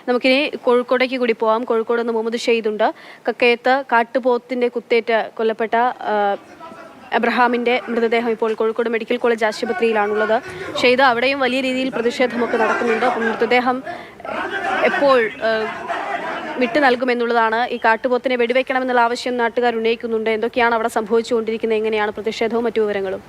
നമുക്കിനി കോഴിക്കോടേക്ക് കൂടി പോവാം. കോഴിക്കോട് നിന്ന് മുഹമ്മദ് ഷെയ്ദുണ്ട്. കക്കയത്ത് കാട്ടുപോത്തിന്റെ കുത്തേറ്റ് കൊല്ലപ്പെട്ട എബ്രഹാമിന്റെ മൃതദേഹം ഇപ്പോൾ കോഴിക്കോട് മെഡിക്കൽ കോളേജ് ആശുപത്രിയിലാണുള്ളത്. ഷെയ്ദ്, അവിടെയും വലിയ രീതിയിൽ പ്രതിഷേധമൊക്കെ നടക്കുന്നുണ്ട്. അപ്പം മൃതദേഹം എപ്പോൾ വിട്ടു നൽകുമെന്നുള്ളതാണ്. ഈ കാട്ടുപോത്തിനെ വെടിവെക്കണമെന്നുള്ള ആവശ്യം നാട്ടുകാർ ഉന്നയിക്കുന്നുണ്ട്. എന്തൊക്കെയാണ് അവിടെ സംഭവിച്ചുകൊണ്ടിരിക്കുന്നത്, എങ്ങനെയാണ് പ്രതിഷേധവും മറ്റു വിവരങ്ങളും?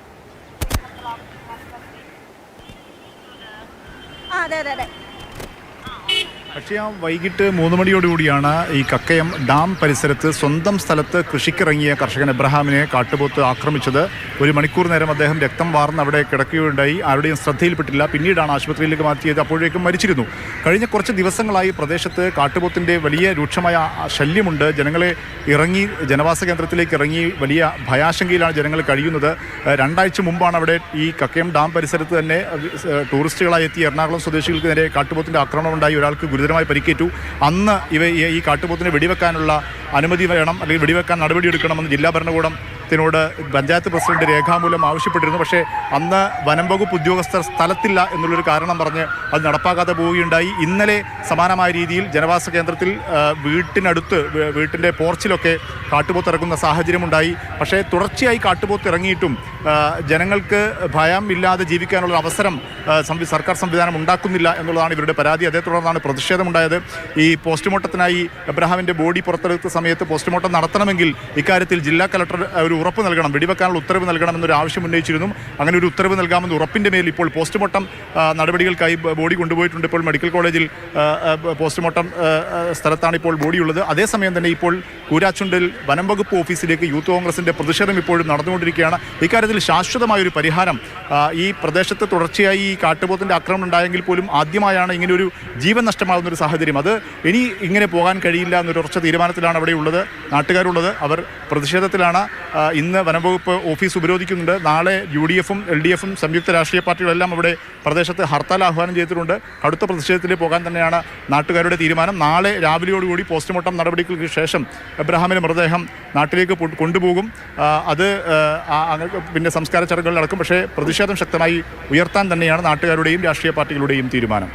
പക്ഷേ വൈകിട്ട് 3 മണിയോടുകൂടിയാണ് ഈ കക്കയം ഡാം പരിസരത്ത് സ്വന്തം സ്ഥലത്ത് കൃഷിക്കിറങ്ങിയ കർഷകൻ എബ്രഹാമിനെ കാട്ടുപോത്ത് ആക്രമിച്ചത്. 1 മണിക്കൂർ നേരം അദ്ദേഹം രക്തം വാർന്ന് അവിടെ കിടക്കുകയുണ്ടായി. ആരുടെയും ശ്രദ്ധയിൽപ്പെട്ടില്ല. പിന്നീടാണ് ആശുപത്രിയിലേക്ക് മാറ്റിയത്. അപ്പോഴേക്കും മരിച്ചിരുന്നു. കഴിഞ്ഞ കുറച്ച് ദിവസങ്ങളായി പ്രദേശത്ത് കാട്ടുപോത്തിൻ്റെ വലിയ രൂക്ഷമായ ശല്യമുണ്ട്. ജനങ്ങളെ ജനവാസ കേന്ദ്രത്തിലേക്ക് ഇറങ്ങി വലിയ ഭയാശങ്കയിലാണ് ജനങ്ങൾ കഴിയുന്നത്. 2 ആഴ്ച മുമ്പാണ് അവിടെ ഈ കക്കയം ഡാം പരിസരത്ത് തന്നെ ടൂറിസ്റ്റുകളായി എത്തിയ എറണാകുളം സ്വദേശികൾക്ക് നേരെ കാട്ടുപോത്തിൻ്റെ ആക്രമണം ഉണ്ടായി. ഒരാൾക്ക് ഗുരുതരമായി പരിക്കേറ്റു. അന്ന് ഈ കാട്ടുപോത്തിനെ വെടിവെക്കാനുള്ള അനുമതി വേണം, അല്ലെങ്കിൽ വെടിവെക്കാൻ നടപടിയെടുക്കണമെന്ന് ജില്ലാ ഭരണകൂടത്തിനോട് പഞ്ചായത്ത് പ്രസിഡന്റ് രേഖാമൂലം ആവശ്യപ്പെട്ടിരുന്നു. പക്ഷേ അന്ന് വനം വകുപ്പ് ഉദ്യോഗസ്ഥർ സ്ഥലത്തില്ല എന്നുള്ളൊരു കാരണം പറഞ്ഞ് അത് നടപ്പാക്കാതെ പോവുകയുണ്ടായി. ഇന്നലെ സമാനമായ രീതിയിൽ ജനവാസ കേന്ദ്രത്തിൽ വീട്ടിൻ്റെ പോർച്ചിലൊക്കെ കാട്ടുപോത്ത് ഇറങ്ങുന്ന സാഹചര്യമുണ്ടായി. പക്ഷേ തുടർച്ചയായി കാട്ടുപോത്ത് ഇറങ്ങിയിട്ടും ജനങ്ങൾക്ക് ഭയമില്ലാതെ ജീവിക്കാനുള്ള അവസരം സർക്കാർ സംവിധാനം ഉണ്ടാക്കുന്നില്ല എന്നുള്ളതാണ് ഇവരുടെ പരാതി. അതേ തുടർന്നാണ് പ്രതിഷേധമുണ്ടായത്. ഈ പോസ്റ്റ്മോർട്ടത്തിനായി എബ്രഹാമിൻ്റെ ബോഡി പുറത്തെടുത്ത സമയത്ത് പോസ്റ്റ്മോർട്ടം നടത്തണമെങ്കിൽ ഇക്കാര്യത്തിൽ ജില്ലാ കലക്ടർ ഒരു ഉറപ്പ് നൽകണം, വെടിവെക്കാനുള്ള ഉത്തരവ് നൽകണമെന്നൊരു ആവശ്യം ഉന്നയിച്ചിരുന്നു. അങ്ങനെ ഒരു ഉത്തരവ് നൽകാമെന്ന് ഉറപ്പിൻ്റെ മേൽ ഇപ്പോൾ പോസ്റ്റ്മോർട്ടം നടപടികൾക്കായി ബോഡി കൊണ്ടുപോയിട്ടുണ്ട്. ഇപ്പോൾ മെഡിക്കൽ കോളേജിൽ പോസ്റ്റ്മോർട്ടം സ്ഥലത്താണ് ഇപ്പോൾ ബോഡിയുള്ളത്. അതേസമയം തന്നെ ഇപ്പോൾ കൂരാച്ചുണ്ടിൽ വനം വകുപ്പ് ഓഫീസിലേക്ക് യൂത്ത് കോൺഗ്രസിൻ്റെ പ്രതിഷേധം ഇപ്പോഴും നടന്നുകൊണ്ടിരിക്കുകയാണ്. ഇക്കാര്യത്തിൽ ശാശ്വതമായൊരു പരിഹാരം ഈ പ്രദേശത്ത് തുടർച്ചയായി ഈ കാട്ടുപോത്തിൻ്റെ ആക്രമണം ഉണ്ടായെങ്കിൽ പോലും ആദ്യമായാണ് ഇങ്ങനെയൊരു ജീവൻ നഷ്ടമാകുന്നൊരു സാഹചര്യം. അത് ഇനി ഇങ്ങനെ പോകാൻ കഴിയില്ല എന്നൊരു ഉറച്ച തീരുമാനത്തിലാണ് അവിടെ ഉള്ളത്, നാട്ടുകാരുള്ളത്. അവർ പ്രതിഷേധത്തിലാണ്. ഇന്ന് വനംവകുപ്പ് ഓഫീസ് ഉപരോധിക്കുന്നുണ്ട്. നാളെ UDF-ഉം LDF-ഉം സംയുക്ത രാഷ്ട്രീയ പാർട്ടികളെല്ലാം അവിടെ പ്രദേശത്ത് ഹർത്താൽ ആഹ്വാനം ചെയ്തിട്ടുണ്ട്. കടുത്ത പ്രതിഷേധത്തിൽ പോകാൻ തന്നെയാണ് നാട്ടുകാരുടെ തീരുമാനം. നാളെ രാവിലെയോടുകൂടി പോസ്റ്റ്മോർട്ടം നടപടികൾക്ക് ശേഷം എബ്രഹാമിൻ്റെ മൃതദേഹം നാട്ടിലേക്ക് കൊണ്ടുപോകും. അത് പിന്നെ സംസ്കാര ചടങ്ങുകൾ നടക്കും. പക്ഷേ പ്രതിഷേധം ശക്തമായി ഉയർത്താൻ തന്നെയാണ് നാട്ടുകാരുടെയും രാഷ്ട്രീയ പാർട്ടികളുടെയും തീരുമാനം.